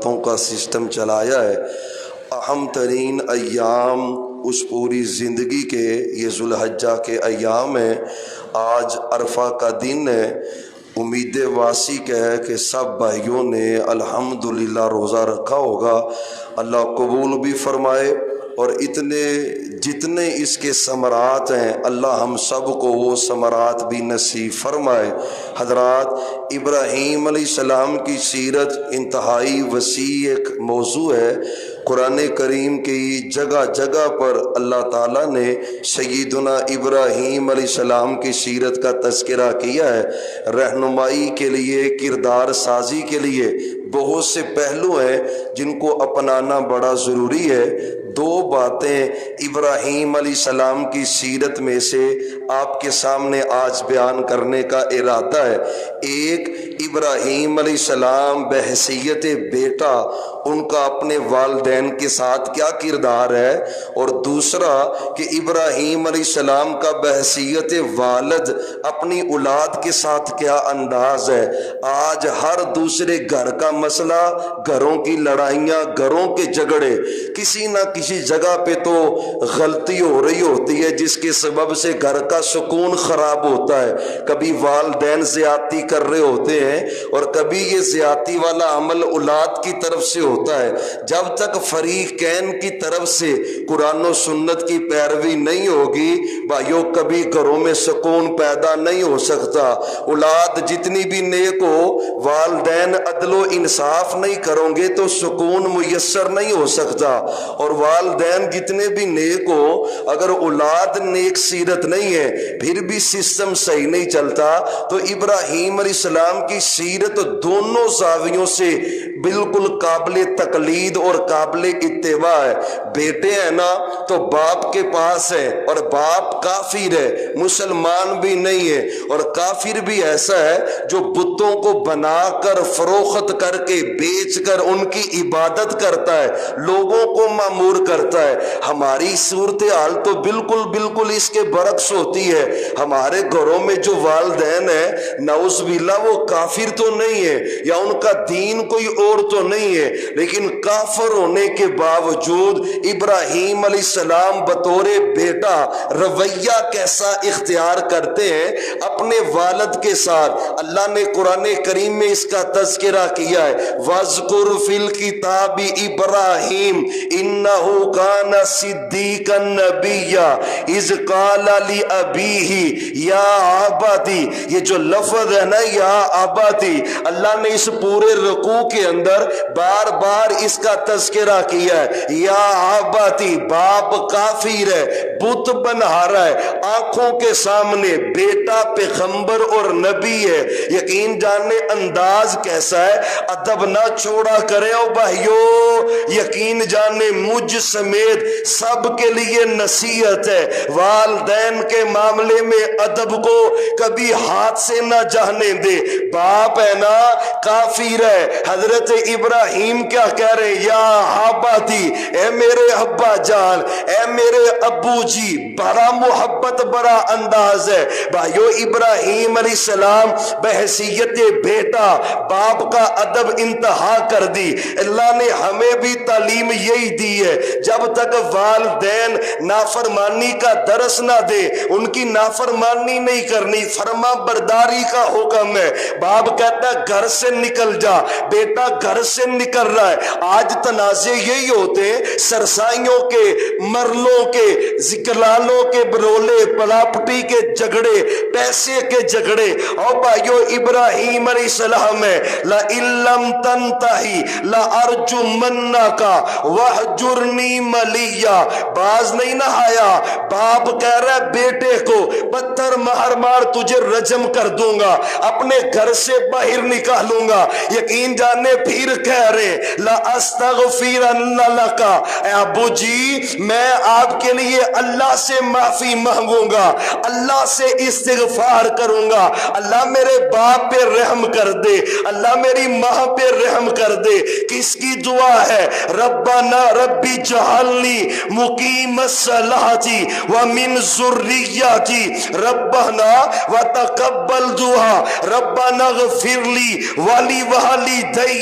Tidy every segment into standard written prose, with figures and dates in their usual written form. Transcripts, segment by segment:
براتوں کا سسٹم چلایا ہے۔ اہم ترین ایام اس پوری زندگی کے یہ ذوالحجہ کے ایام ہیں۔ آج عرفہ کا دن ہے۔ امید واسی کا ہے کہ سب بھائیوں نے الحمدللہ روزہ رکھا ہوگا، اللہ قبول بھی فرمائے، اور جتنے اس کے ثمرات ہیں اللہ ہم سب کو وہ ثمرات بھی نصیب فرمائے۔ حضرات، ابراہیم علیہ السلام کی سیرت انتہائی وسیع ایک موضوع ہے۔ قرآن کریم کی جگہ جگہ پر اللہ تعالیٰ نے سیدنا ابراہیم علیہ السلام کی سیرت کا تذکرہ کیا ہے۔ رہنمائی کے لیے، کردار سازی کے لیے بہت سے پہلو ہیں جن کو اپنانا بڑا ضروری ہے۔ دو باتیں ابراہیم علیہ السلام کی سیرت میں سے آپ کے سامنے آج بیان کرنے کا ارادہ ہے۔ ایک، ابراہیم علیہ السلام بحیثیت بیٹا ان کا اپنے والدین کے ساتھ کیا کردار ہے، اور دوسرا کہ ابراہیم علیہ السلام کا بحیثیت والد اپنی اولاد کے ساتھ کیا انداز ہے۔ آج ہر دوسرے گھر کا مسئلہ، گھروں کی لڑائیاں، گھروں کے جھگڑے، کسی نہ کسی جگہ پہ تو غلطی ہو رہی ہوتی ہے جس کے سبب سے گھر کا سکون خراب ہوتا ہے۔ کبھی والدین زیادتی کر رہے ہوتے ہیں اور کبھی یہ زیادتی والا عمل اولاد کی طرف سے ہوتا ہے۔ جب تک فریقین کی طرف سے قرآن و سنت کی پیروی نہیں ہوگی بھائیو، کبھی گھروں میں سکون پیدا نہیں ہو سکتا۔ اولاد جتنی بھی نیک ہو، والدین عدل و انصاف نہیں کرو گے تو سکون میسر نہیں ہو سکتا، اور والدین جتنے بھی نیک ہو اگر اولاد نیک سیرت نہیں ہے پھر بھی سسٹم صحیح نہیں چلتا۔ تو ابراہیم علیہ السلام کی سیرت دونوں زاویوں سے بالکل قابل تقلید اور قابل اتباع ہے۔ بیٹے ہیں نا تو باپ کے پاس ہے، اور باپ کافر ہے، مسلمان بھی نہیں ہے، اور کافر بھی ایسا ہے جو بتوں کو بنا کر، فروخت کر کے، بیچ کر ان کی عبادت کرتا ہے، لوگوں کو مامور کرتا ہے۔ ہماری صورتحال تو بالکل اس کے برعکس ہوتی ہے۔ ہمارے گھروں میں جو والدین ہیں نعوذ باللہ وہ کافر تو نہیں ہے، یا ان کا دین کوئی اور تو نہیں ہے، لیکن کافر ہونے کے باوجود ابراہیم علیہ السلام بطور بیٹا رویہ کیسا اختیار کرتے ہیں اپنے والد کے ساتھ۔ اللہ نے قرآن کریم میں اس کا تذکرہ کیا ہے، وَاذْكُرْ فِي الْكِتَابِ إِبْرَاهِيمَ إِنَّهُ كَانَ صِدِّيقًا نَبِيًّا إِذْ قَالَ لِأَبِيهِ يَا أَبَتِ، یہ جو لفظ ہے نا یا اباتی، اللہ نے اس پورے رکوع کے اندر بار بار اس کا تذکرہ کیا ہے۔ یا اباتی، باپ کافر ہے، بت بنا رہا ہے، آنکھوں کے سامنے بیٹا پیغمبر اور نبی ہے۔ یقین جاننے انداز کیسا ہے، ادب نہ چھوڑا کرے او بھائیو۔ یقین جاننے مجھ سمیت سب کے لیے نصیحت ہے، والدین کے معاملے میں ادب کو کبھی ہاتھ سے نہ جانے دے۔ باپ ہے نا کافر ہے، حضرت ابراہیم کیا کہہ رہے، یا اباتی، اے میرے ابا جان، اے میرے ابو جی، بڑا محبت بڑا انداز ہے۔ بھائیو، ابراہیم علیہ السلام بحیثیت بیٹا باپ کا ادب انتہا کر دی۔ اللہ نے ہمیں بھی تعلیم یہی دی ہے، جب تک والدین نافرمانی کا درس نہ دے ان کی نافرمانی نہیں کرنی، فرما برداری کا حکم ہے۔ باپ کہتا ہے گھر سے نکل جا، بیٹا گھر سے نکل رہا ہے۔ آج تنازع یہی ہوتے ہیں، سرسائیوں کے، مرلوں کے، ذکرالوں کے برولے، پراپرٹی کے جھگڑے، پیسے کے جھگڑے۔ اور بھائیو، ابراہیم علیہ السلام ہے لَإِن لَّمْ تَنْتَهِ لَأَرْجُمَنَّكَ وَاهْجُرْنِي مَلِيًّا۔ باز نہیں نہ آیا، باپ کہہ رہا ہے بیٹے کو پتھر مار مار تجھے رجم کر دوں گا، اپنے گھر سے باہر نکالوں گا۔ یقین جانے پھر کہہ رہے لَأَسْتَغْفِرَنَّ لَكَ، اے ابو جی میں آپ کے لیے اللہ سے معافی مانگوں گا، اللہ سے استغفار کروں گا، اللہ میرے باپ پہ رحم کر دے، اللہ میری ماں ماں پہ رحم کر دے. کس کی دعا ہے؟ ربنا ربی جعلنی مقیم الصلاۃ ومن ذریتی ربنا وتقبل دعا ربنا اغفر لی ولوالدی.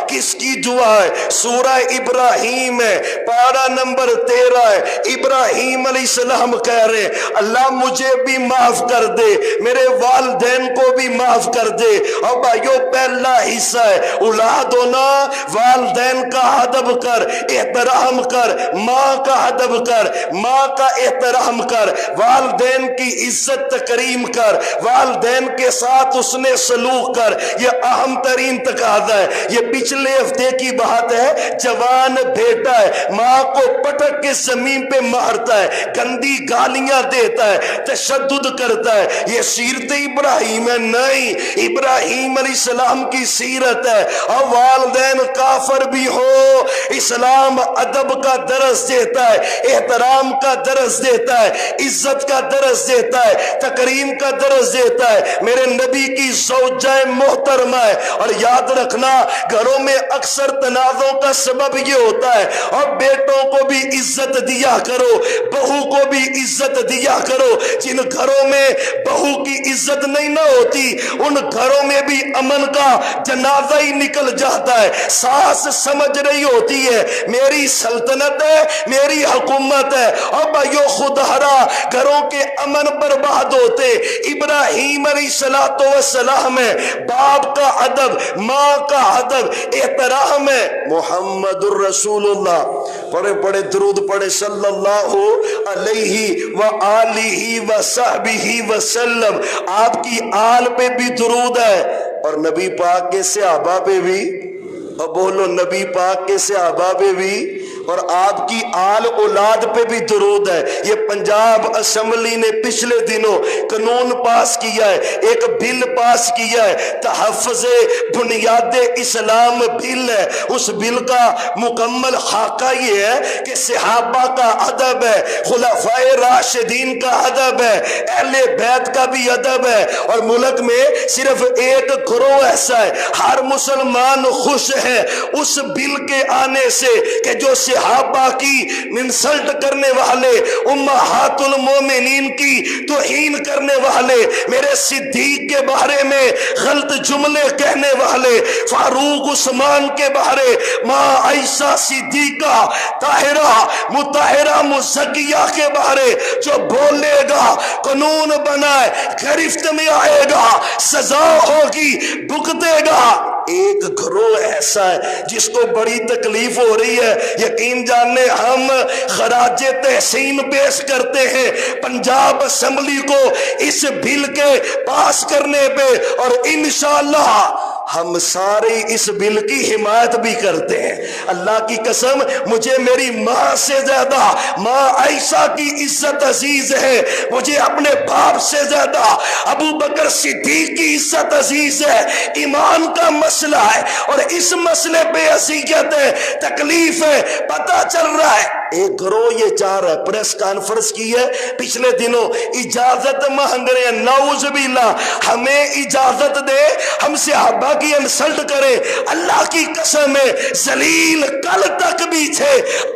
کس کی دعا ہے؟ سورہ ابراہیم ہے، پارہ نمبر 13 ہے. ابراہیم علیہ السلام کہہ رہے اللہ مجھے بھی معاف کر دے، میرے والدین کو بھی معاف کر دے. اور بھائیو پہلا حصہ ہے اولاد ہونا، والدین کا ادب کر، احترام کر، ماں کا ادب کر، ماں کا احترام کر، والدین کی عزت تکریم کر، والدین کے ساتھ اس نے سلوک کر. یہ اہم ترین تقاضا ہے. یہ پچھلے ہفتے کی بات ہے، جوان بیٹا ہے، ماں کو پٹک کے زمین پہ مارتا ہے، گندی گالیاں دیتا ہے، تشدد کرتا ہے. یہ سیرت ابراہیم ہے؟ نہیں، ابراہیم علیہ السلام کی سیرت ہے. اور والدین کافر بھی ہو، اسلام ادب کا درس دیتا ہے، احترام کا درس دیتا ہے، عزت کا درس دیتا ہے، تکریم کا درس دیتا ہے. میرے نبی کی زوجہ محترمہ ہے. اور یاد رکھنا گھروں میں اکثر تنازعوں کا سبب یہ ہوتا ہے. اور بیٹوں کو بھی عزت دیا کرو، بہو کو بھی عزت دیا کرو. جن گھروں میں بہو کی عزت نہیں نہ ہوتی ان گھروں میں بھی امن کا جنازہ ہی نکل جاتا ہے. ساس سمجھ رہی ہوتی ہے میری سلطنت ہے، میری حکومت ہے. اور بھائیو خودہرا گھروں کے امن برباد ہوتے. ابراہیم علیہ السلام ہے، باپ کا ادب، ماں کا ادب، احترام ہے. محمد الرسول اللہ پڑھے پڑھے درود پڑھے صلی اللہ علیہ وآلہ وصحبہ وسلم. آپ کی آل پہ بھی درود ہے اور نبی پاک کے صحابہ پہ بھی. اور بولو نبی پاک کے صحابہ پہ بھی اور آپ کی آل اولاد پہ بھی درود ہے. یہ پنجاب اسمبلی نے پچھلے دنوں قانون پاس کیا ہے، ایک بل پاس کیا ہے، تحفظ بنیاد اسلام بل ہے. اس بل کا مکمل خاکہ یہ ہے کہ صحابہ کا ادب ہے، خلفائے راشدین کا ادب ہے، اہل بیت کا بھی ادب ہے. اور ملک میں صرف ایک گروہ ایسا ہے، ہر مسلمان خوش ہے اس بل کے آنے سے کہ جو صحابہ کی انسلٹ کرنے والے، امہات المومنین کی توہین کرنے والے، میرے صدیق کے بارے میں غلط جملے کہنے والے، فاروق عثمان کے بارے، ماں عائشہ صدیقہ طاہرہ مطہرہ مزکیہ کے بارے جو بولے گا قانون بنائے، گرفت میں آئے گا، سزا ہوگی، بھگتے گا. ایک گروہ ایسا ہے جس کو بڑی تکلیف ہو رہی ہے. یقین جاننے ہم خراج تحسین پیش کرتے ہیں پنجاب اسمبلی کو اس بل کے پاس کرنے پہ، اور انشاءاللہ ہم سارے اس بل کی حمایت بھی کرتے ہیں. اللہ کی قسم مجھے میری ماں سے زیادہ ماں عائشہ کی عزت عزیز ہے، مجھے اپنے باپ سے زیادہ ابو بکر صدیق کی عزت عزیز ہے. ایمان کا مسئلہ ہے اور اس مسئلے پہ اذیت ہے، تکلیف ہے، پتہ چل رہا ہے. ایک گروہ یہ چاہ رہا ہے، پریس کانفرنس کی ہے پچھلے دنوں، اجازت مانگ رہے ہیں، نعوذ باللہ ہمیں اجازت دے ہم صحابہ کی انسلٹ کرے. اللہ کی قسم ہے ذلیل کل تک بھی تھے،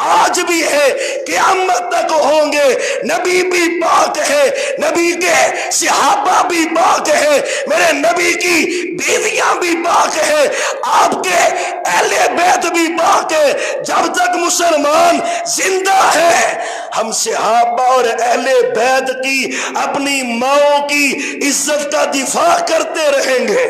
آج بھی ہے، قیامت تک ہوں گے. نبی بھی پاک ہے، نبی کے صحابہ بھی پاک ہے، میرے نبی کی بیویاں بھی پاک ہے، آپ کے اہل بیت بھی پاک ہے. جب تک مسلمان زندہ ہے ہم صحابہ اور اہل بیت کی اپنی ماؤں کی عزت کا دفاع کرتے رہیں گے،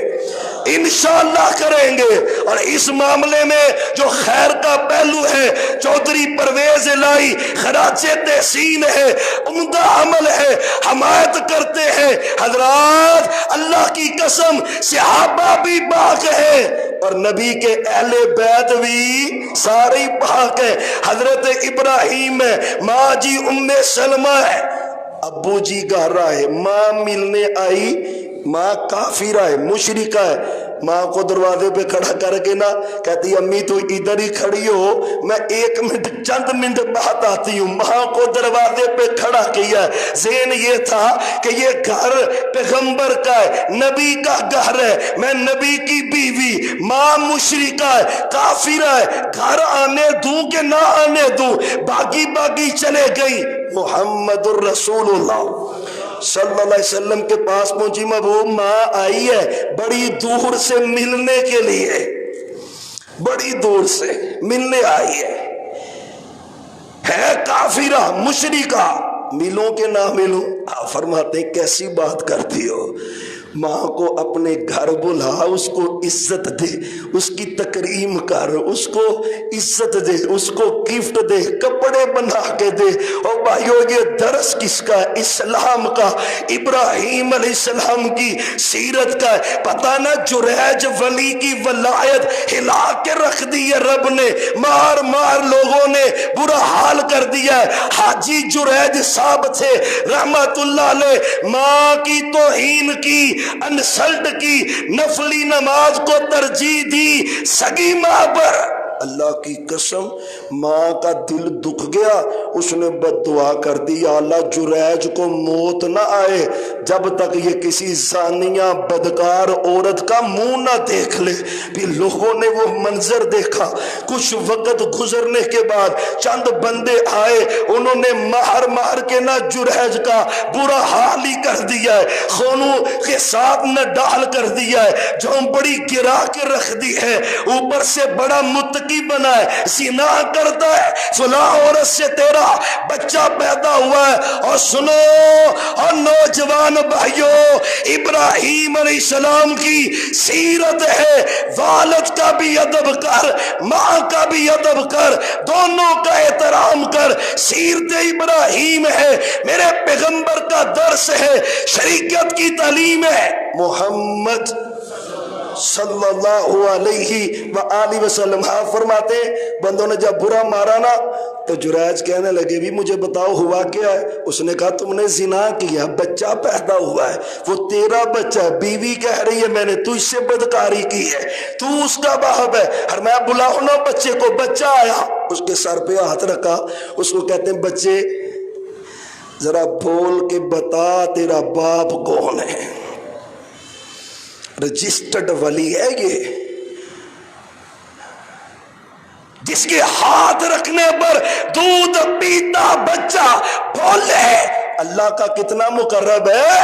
انشاءاللہ کریں گے. اور اس معاملے میں جو خیر کا پہلو ہے، چودھری پرویز الہی خراج تحسین ہے، عمدہ عمل ہے، حمایت کرتے ہیں. حضرات اللہ کی قسم صحابہ بھی پاک ہے اور نبی کے اہل بیت بھی سارے پاک ہیں. حضرت ابراہیم ہے، ماں جی ام سلمہ ہے، ابو جی گھر ہے، ماں ملنے آئی، ماں کافرہ ہے، مشرکہ ہے. ماں کو دروازے پہ کھڑا کر کے نا کہتی امی تو ادھر ہی کھڑی ہو، میں 1 منٹ چند منٹ بعد آتی ہوں۔ ماں کو دروازے پہ کھڑا کیا، ذہن یہ تھا کہ یہ گھر پیغمبر کا ہے، نبی کا گھر ہے، میں نبی کی بیوی، ماں مشرکہ ہے، کافرہ ہے، گھر آنے دوں کہ نہ آنے دوں؟ باغی باغی چلے گئی۔ محمد الرسول اللہ صلی اللہ علیہ وسلم کے پاس پہنچی، وہ ماں آئی ہے بڑی دور سے ملنے کے لیے، بڑی دور سے ملنے آئی ہے کافرہ مشرکہ، ملوں کہ نہ ملوں؟ آپ فرماتے ہیں کیسی بات کرتی ہو؟ ماں کو اپنے گھر بلا، اس کو عزت دے، اس کی تکریم کر، اس کو عزت دے، اس کو گفٹ دے، کپڑے بنا کے دے۔ اور بھائیو یہ درس کس کا ہے؟ اسلام کا، ابراہیم علیہ السلام کی سیرت کا ہے۔ پتہ نہ جریج ولی کی ولایت ہلا کے رکھ دی ہے رب نے، مار مار لوگوں نے برا حال کر دیا ہے۔ حاجی جریج صاحب تھے رحمت اللہ علیہ، ماں کی توہین کی، انسلٹ کی، نفلی نماز کو ترجیح دی سگی ماں پر۔ اللہ کی قسم ماں کا دل دکھ گیا، اس نے بد دعا کر دی، یا اللہ جریج کو موت نہ آئے جب تک یہ کسی زانیہ بدکار عورت کا منہ نہ دیکھ لے۔ پھر لوگوں نے وہ منظر دیکھا، کچھ وقت گزرنے کے بعد چند بندے آئے، انہوں نے مہر مہر کے نہ جریج کا برا حال ہی کر دیا ہے، خونوں کے ساتھ نہ ڈال کر دیا ہے، جھونپڑی گرا کے رکھ دی ہے، اوپر سے بڑا متقی بنا ہے، زنا کرتا ہے، فلاں عورت سے تیرا بچہ پیدا ہوا ہے۔ اور سنو اور نوجوان بھائیوں، ابراہیم علیہ السلام کی سیرت ہے، والد کا بھی ادب کر، ماں کا بھی ادب کر، دونوں کا احترام کر۔ سیرت ابراہیم ہے، میرے پیغمبر کا درس ہے، شریعت کی تعلیم ہے۔ محمد صلی اللہ علیہ وآلہ وسلم آپ فرماتے ہیں بندوں نے جب برا مارا نا تو جریج کہنے لگے بھی مجھے بتاؤ ہوا کیا ہے؟ اس نے کہا تم نے زنا کیا، بچہ پیدا ہوا ہے، وہ تیرا بچہ ہے، بیوی کہہ رہی ہے میں نے تجھ سے بدکاری کی ہے، تو اس کا باپ ہے، اور میں بلاؤ نا بچے کو، بچہ آیا، اس کے سر پہ ہاتھ رکھا، اس کو کہتے ہیں بچے ذرا بول کے بتا تیرا باپ کون ہے؟ رجسٹرڈ ولی ہے یہ، جس کے ہاتھ رکھنے پر دودھ پیتا بچہ بولے اللہ کا کتنا مقرب ہے،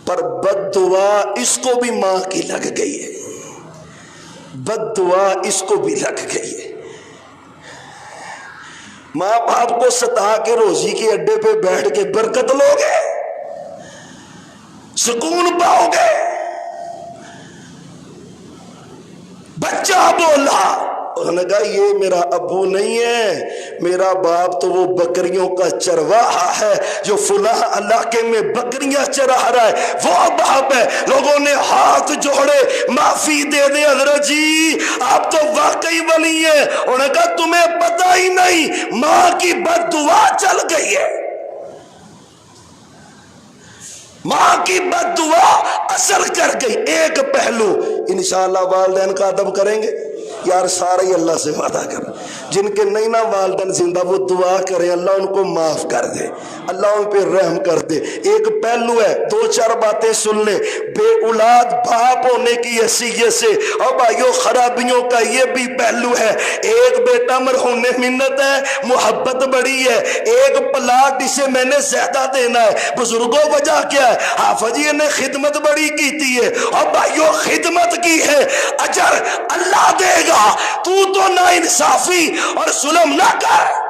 پر بد دعا اس کو بھی ماں کی لگ گئی ہے، بد دعا اس کو بھی لگ گئی ہے۔ ماں باپ کو ستا کے روزی کے اڈے پہ بیٹھ کے برکت لوگے، سکون پاؤ گے۔ بچہ بولا، انہوں نے کہا یہ میرا ابو نہیں ہے، میرا باپ تو وہ بکریوں کا چرواہا ہے جو فلاں علاقے میں بکریاں چرا رہا ہے، وہ باپ ہے۔ لوگوں نے ہاتھ جوڑے، معافی دے دے حضرت جی آپ تو واقعی ولی ہیں۔ انہوں نے کہا تمہیں پتہ ہی نہیں ماں کی بد دعا چل گئی ہے، ماں کی بد دعا اثر کر گئی۔ ایک پہلو انشاءاللہ والدین کا ادب کریں گے یار، سارے ہی اللہ سے وعدہ کر، جن کے نہیں نہ والدین زندہ وہ دعا کریں اللہ ان کو معاف کر دے، اللہ ان پہ رحم کر دے۔ ایک پہلو ہے، 2-4 باتیں سن لیں۔ بے اولاد باپ ہونے کی حیثیت سے اور بھائیوں خرابیوں کا یہ بھی پہلو ہے۔ ایک بیٹا مرہون منت ہے، محبت بڑی ہے، ایک پلاٹ اسے میں نے زیادہ دینا ہے، بزرگوں وجہ کیا ہے؟ حافظ جی نے خدمت بڑی کی ہے، اور بھائیوں خدمت کی ہے اجر اللہ دے گا، تو نا انصافی اور ظلم نہ کر۔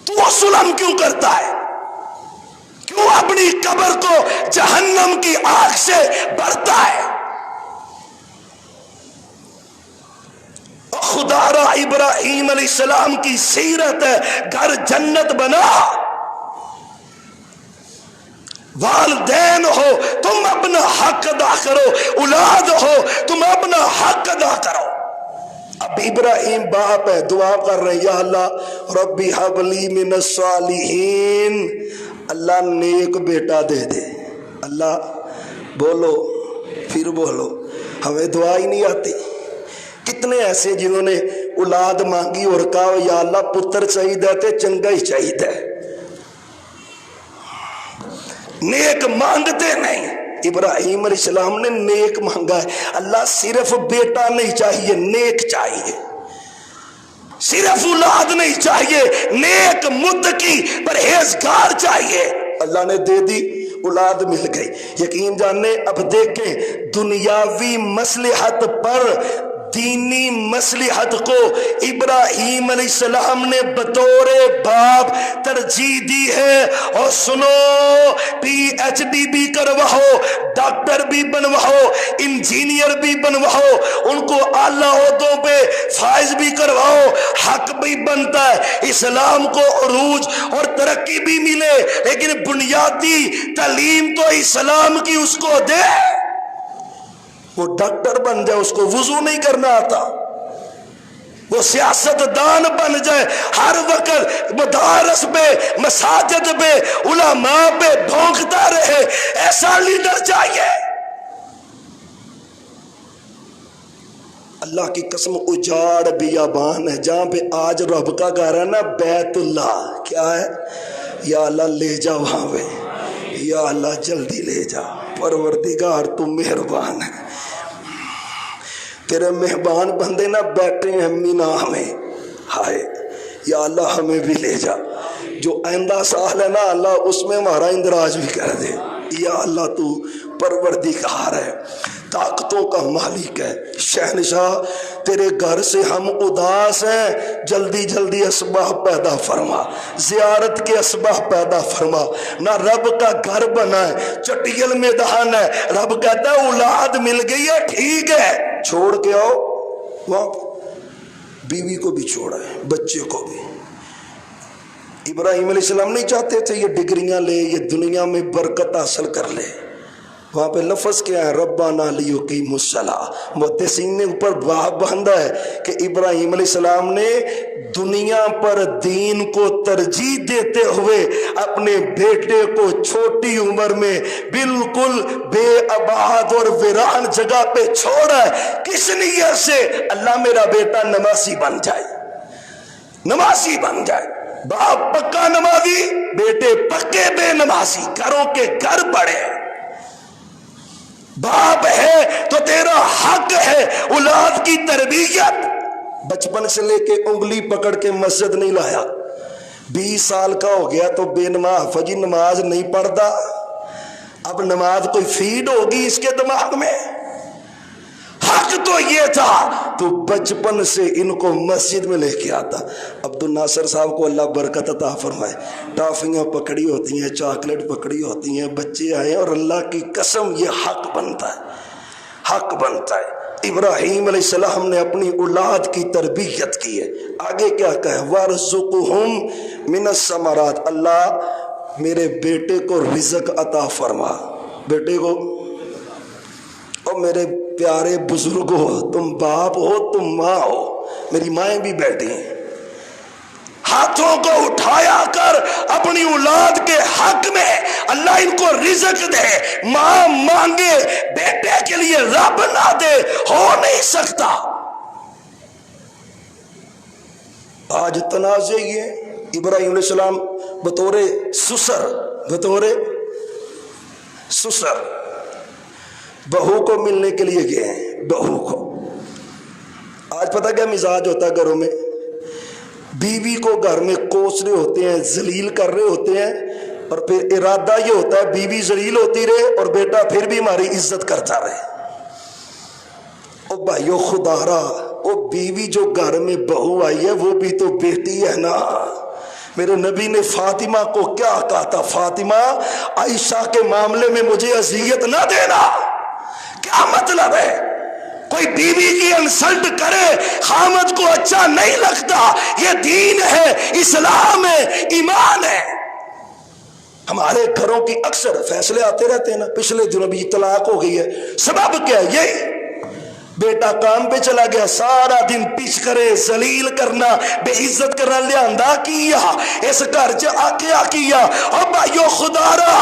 تو ظلم کیوں کرتا ہے؟ کیوں اپنی قبر کو جہنم کی آگ سے بھرتا ہے؟ خدا را ابراہیم علیہ السلام کی سیرت ہے، گھر جنت بنا۔ والدین ہو تم اپنا حق ادا کرو، اولاد ہو تم اپنا حق ادا کرو۔ اب ابراہیم باپ ہے، دعا کر رہے ہیں یا اللہ ربی حب لی من الصالحین، اللہ نیک بیٹا دے دے، اللہ بولو پھر بولو، ہمیں دعا ہی نہیں آتی۔ کتنے ایسے جنہوں نے اولاد مانگی اور کہا یا اللہ پتر چاہیے تے چنگا ہی چاہیے، نیک مانگتے نہیں۔ ابراہیم علیہ السلام نے نیک مانگا ہے، اللہ صرف بیٹا نہیں چاہیے، نیک چاہیے، صرف اولاد نہیں چاہیے، نیک متقی پرہیزگار چاہیے۔ اللہ نے دے دی، اولاد مل گئی، یقین جاننے۔ اب دیکھیں دنیاوی مصلحت پر دینی مصلحت کو ابراہیم علیہ السلام نے بطور باپ ترجیح دی ہے۔ اور سنو، PhD بھی کرواؤ، ڈاکٹر بھی بنواؤ، انجینئر بھی بنواؤ، ان کو اعلیٰ عہدوں پہ فائز بھی کرواؤ، حق بھی بنتا ہے اسلام کو عروج اور ترقی بھی ملے، لیکن بنیادی تعلیم تو اسلام کی اس کو دے۔ وہ ڈاکٹر بن جائے، اس کو وضو نہیں کرنا آتا، وہ سیاست دان بن جائے، ہر وقت مدارس پہ مساجد پہ علماء پہ بھونکتا رہے، ایسا لیڈر چاہیے۔ اللہ کی قسم اجاڑ بیابان ہے جہاں پہ آج رب کا گھر ہے نا، بیت اللہ، کیا ہے؟ یا اللہ لے جا وہاں پہ، یا اللہ جلدی لے جا، پروردگار تو مہربان ہے، تیرے مہربان بندے نہ بیٹھے ہیں مینا میں، ہائے یا اللہ ہمیں بھی لے جا، جو آئندہ سال ہے نا اللہ اس میں ہمارا اندراج بھی کر دے، یا اللہ تو پروردگار ہے، طاقتوں کا مالک ہے، شہنشاہ تیرے گھر سے ہم اداس ہیں، جلدی جلدی اسباب پیدا فرما، زیارت کے اسباب پیدا فرما۔ نہ رب کا گھر بنا ہے، چٹیل میدان ہے، رب کہتا ہے اولاد مل گئی ہے ٹھیک ہے، چھوڑ کے آؤ وہاں، بیوی کو بھی چھوڑا ہے، بچے کو بھی۔ ابراہیم علیہ السلام نہیں چاہتے تھے یہ ڈگریاں لے، یہ دنیا میں برکت حاصل کر لے، وہاں پہ لفظ کیا ہے؟ ربنا لیقیموا الصلاۃ۔ محدثین نے اوپر باب باندھا ہے کہ ابراہیم علیہ السلام نے دنیا پر دین کو ترجیح دیتے ہوئے اپنے بیٹے کو چھوٹی عمر میں بالکل بے آباد اور ویران جگہ پہ چھوڑا ہے، کس نیت سے؟ اللہ میرا بیٹا نمازی بن جائے، نمازی بن جائے، باپ پکا نمازی، بیٹے پکے بے نمازی، گھروں کے گھر بڑے۔ باپ ہے تو تیرا حق ہے اولاد کی تربیت۔ بچپن سے لے کے انگلی پکڑ کے مسجد نہیں لایا، 20 سال کا ہو گیا تو بے نماز، فجر نماز نہیں پڑھتا، اب نماز کوئی فیڈ ہوگی اس کے دماغ میں؟ حق تو یہ تھا تو بچپن سے ان کو مسجد میں لے کے آتا۔ عبد الناصر صاحب کو اللہ برکت عطا فرمائے، ٹافیاں پکڑی ہوتی ہیں، چاکلیٹ پکڑی ہوتی ہیں، بچے آئے اور اللہ کی قسم یہ حق بنتا ہے، حق بنتا ہے۔ ابراہیم علیہ السلام نے اپنی اولاد کی تربیت کی ہے، آگے کیا کہا؟ وَارْزُقْهُمْ مِنَ الثَّمَرَاتِ، اللہ میرے بیٹے کو رزق عطا فرما، بیٹے کو۔ اور میرے پیارے بزرگ ہو، تم باپ ہو، تم ماں ہو، میری مائیں بھی بیٹھی ہیں، ہاتھوں کو اٹھایا کر اپنی اولاد کے حق میں اللہ ان کو رزق دے۔ ماں مانگے بیٹے کے لیے رب نہ دے، ہو نہیں سکتا۔ آج تنازع یہ ابراہیم علیہ السلام بطور سسر بہو کو ملنے کے لیے گئے ہیں، بہو کو۔ آج پتہ کیا مزاج ہوتا ہے گھروں میں؟ بیوی کو گھر میں کوس رہے ہوتے ہیں، ذلیل کر رہے ہوتے ہیں، اور پھر ارادہ یہ ہوتا ہے بیوی ذلیل ہوتی رہے اور بیٹا پھر بھی ہماری عزت کرتا رہے۔ او بھائیو خدا را، او بیوی جو گھر میں بہو آئی ہے وہ بھی تو بیٹی ہے نا۔ میرے نبی نے فاطمہ کو کیا کہا تھا؟ فاطمہ عائشہ کے معاملے میں مجھے اذیت نہ دینا۔ کیا مطلب ہے؟ کوئی بیوی کی انسلٹ کرے خامد کو اچھا نہیں لگتا، یہ دین ہے، اسلام ہے، ایمان ہے۔ ہمارے گھروں کی اکثر فیصلے آتے رہتے ہیں نا، پچھلے دنوں بھی طلاق ہو گئی ہے، سبب کیا ہے؟ یہی بیٹا کام پہ چلا گیا، سارا دن پیچھ کرے، ذلیل کرنا، بے عزت کرنا، لیا کیا اس گھر چ آ کیا۔ اور بھائیو خدا را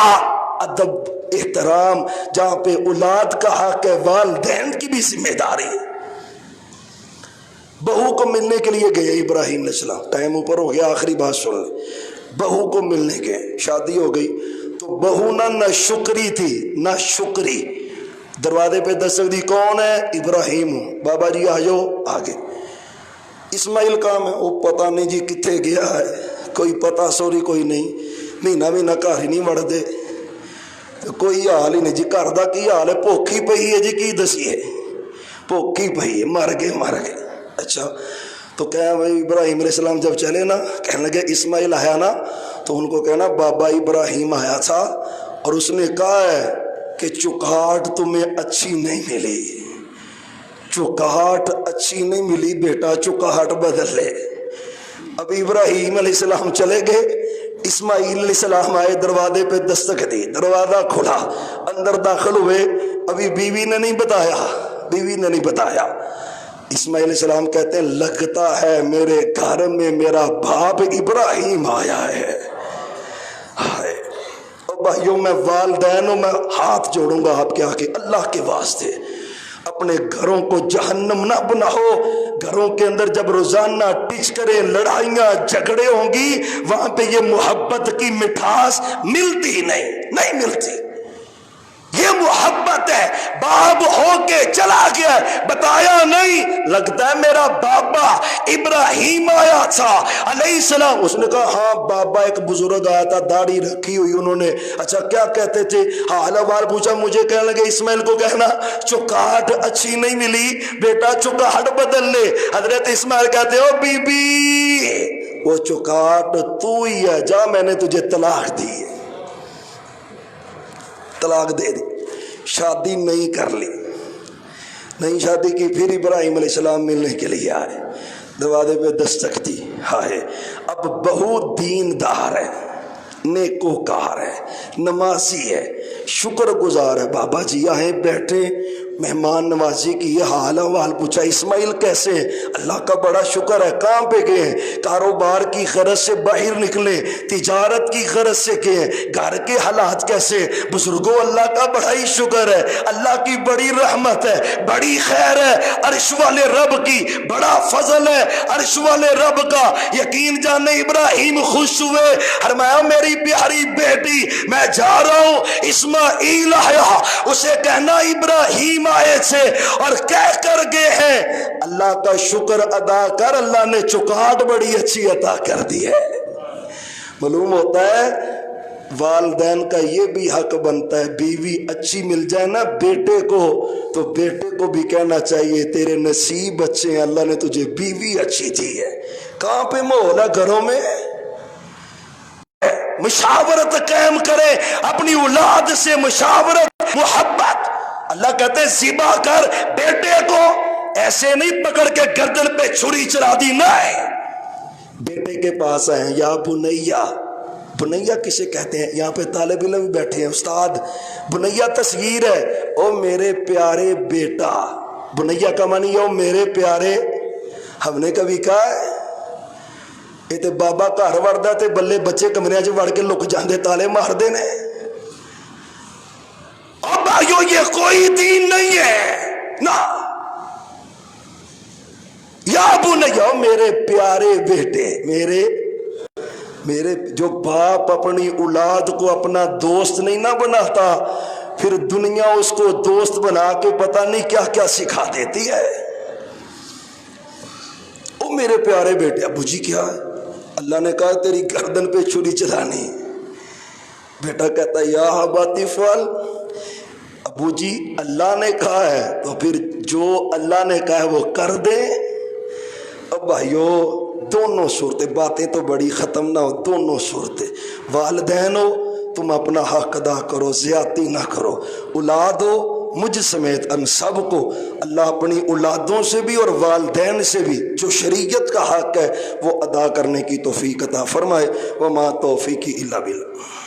ادب احترام، جہاں پہ اولاد کا حق ہے والدین کی بھی ذمہ داری ہے۔ بہو کو ملنے کے لیے گئے ابراہیم علیہ السلام، ٹائم اوپر ہو گیا، آخری بات سن لیں، بہو کو ملنے گئے، شادی ہو گئی تو بہو نہ شکری تھی نہ شکری، دروازے پہ دستک دی، کون ہے؟ ابراہیم ہوں، بابا جی آ جاؤ، آگے اسماعیل کام ہے، وہ پتہ نہیں جی کتنے گیا ہے، کوئی پتہ سوری کوئی نہیں، مہینہ گھر ہی نہیں وڑ دے، کوئی حال ہی نہیں جی، گھر دا کی حال ہے، بھوک ہی پئی ہے جی، کی دسیے بھوک ہی پئی ہے، مر گئے۔ اچھا تو کہا بھائی ابراہیم علیہ السلام جب چلے نا، کہنے لگے اسماعیل آیا نا تو ان کو کہنا بابا ابراہیم آیا تھا اور اس نے کہا ہے کہ چکاہٹ تمہیں اچھی نہیں ملی، چکاہٹ اچھی نہیں ملی بیٹا، چکاہٹ بدل لے۔ اب ابراہیم علیہ السلام چلے گئے، اسماعیل علیہ السلام آئے، دروازے پہ دستک دی، دروازہ کھلا، اندر داخل ہوئے، ابھی بیوی نے نہیں بتایا۔ اسماعیل علیہ السلام کہتے ہیں لگتا ہے میرے گھر میں میرا باپ ابراہیم آیا ہے۔ اور بھائیوں میں والدینوں میں ہاتھ جوڑوں گا آپ کے آگے، اللہ کے واسطے اپنے گھروں کو جہنم نہ بناؤ۔ گھروں کے اندر جب روزانہ ٹچکریں، لڑائیاں، جھگڑے ہوں گی، وہاں پہ یہ محبت کی مٹھاس ملتی نہیں ملتی۔ یہ محبت ہے، باپ ہو کے چلا گیا، بتایا نہیں، لگتا ہے میرا بابا ابراہیم آیا تھا علیہ السلام۔ اس نے کہا ہاں بابا، ایک بزرگ آیا تھا، داڑھی رکھی ہوئی انہوں نے، اچھا کیا کہتے تھے؟ حال احوال پوچھا، مجھے کہنے لگے اسماعیل کو کہنا چکاہٹ اچھی نہیں ملی بیٹا، چکاہٹ بدل لے۔ حضرت اسماعیل کہتے ہو بی بی وہ چکاہٹ تو ہی ہے، جا میں نے تجھے طلاق دی ہے، طلاق دے دی، شادی نہیں کر لی، نہیں شادی کی۔ پھر ابراہیم علیہ السلام ملنے کے لیے آئے، دروازے پہ دستک دی، ہائے اب بہو دیندار ہے، نیکوکار ہے، نمازی ہے، شکر گزار ہے، بابا جی آئے بیٹھے، مہمان نوازی کی، یہ حال احوال پوچھا، اسماعیل کیسے ہیں؟ اللہ کا بڑا شکر ہے۔ کہاں پہ گئے ہیں؟ کاروبار کی غرض سے باہر نکلے، تجارت کی غرض سے گئے، گھر کے حالات کیسے؟ بزرگوں اللہ کا بڑا ہی شکر ہے، اللہ کی بڑی رحمت ہے، بڑی خیر ہے، عرش والے رب کی بڑا فضل ہے، عرش والے رب کا یقین جانے ابراہیم خوش ہوئے، فرمایا میری پیاری بیٹی میں جا رہا ہوں، اسماعیل آیا، اسے کہنا ابراہیم آئے تھے اور کہہ کر گئے ہیں، اللہ کا شکر ادا کر، اللہ نے چکاہٹ بڑی اچھی عطا کر دی ہے۔ معلوم ہوتا ہے والدین کا یہ بھی حق بنتا ہے، بیوی اچھی مل جائے نا بیٹے کو تو بیٹے کو بھی کہنا چاہیے تیرے نصیب اچھے ہیں، اللہ نے تجھے بیوی اچھی دی ہے۔ کہاں پہ ماحول ہے گھروں میں؟ مشاورت قائم کرے، اپنی اولاد سے مشاورت، محبت۔ اللہ کہتے ہیں ذبح کر بیٹے کو، ایسے نہیں پکڑ کے گردن پہ چھری چلا دی، نہیں، بیٹے کے پاس آئے، یا بنیا، بنیا کسے کہتے ہیں؟ یہاں پہ طالب علم بیٹھے ہیں، استاد، بنیا تصغیر ہے، او میرے پیارے بیٹا، بنیا کا معنی او میرے پیارے۔ ہم نے کبھی کہا ہے یہ تے بابا گھر وڑدا تے بلے بچے کمرے چ وڑ کے لک جاندے، تالے مار دے نے۔ اور بھائیو یہ کوئی دین نہیں ہے نا، یا بنیا میرے پیارے بیٹے، میرے جو باپ اپنی اولاد کو اپنا دوست نہیں نہ بناتا، پھر دنیا اس کو دوست بنا کے پتہ نہیں کیا کیا سکھا دیتی ہے۔ او میرے پیارے بیٹے، ابو جی کیا ہے؟ اللہ نے کہا تیری گردن پہ چھری چلانی۔ بیٹا کہتا ہے یا اباتی فعل، ابو جی اللہ نے کہا ہے تو پھر جو اللہ نے کہا ہے وہ کر دیں۔ اب بھائیو دونوں صورتیں، باتیں تو بڑی ختم نہ ہو، دونوں صورتیں، والدین ہو تم اپنا حق ادا کرو، زیادتی نہ کرو، اولاد ہو مجھ سمیت ان سب کو اللہ اپنی اولادوں سے بھی اور والدین سے بھی جو شریعت کا حق ہے وہ ادا کرنے کی توفیق عطا فرمائے۔ وما توفیقی الا باللہ۔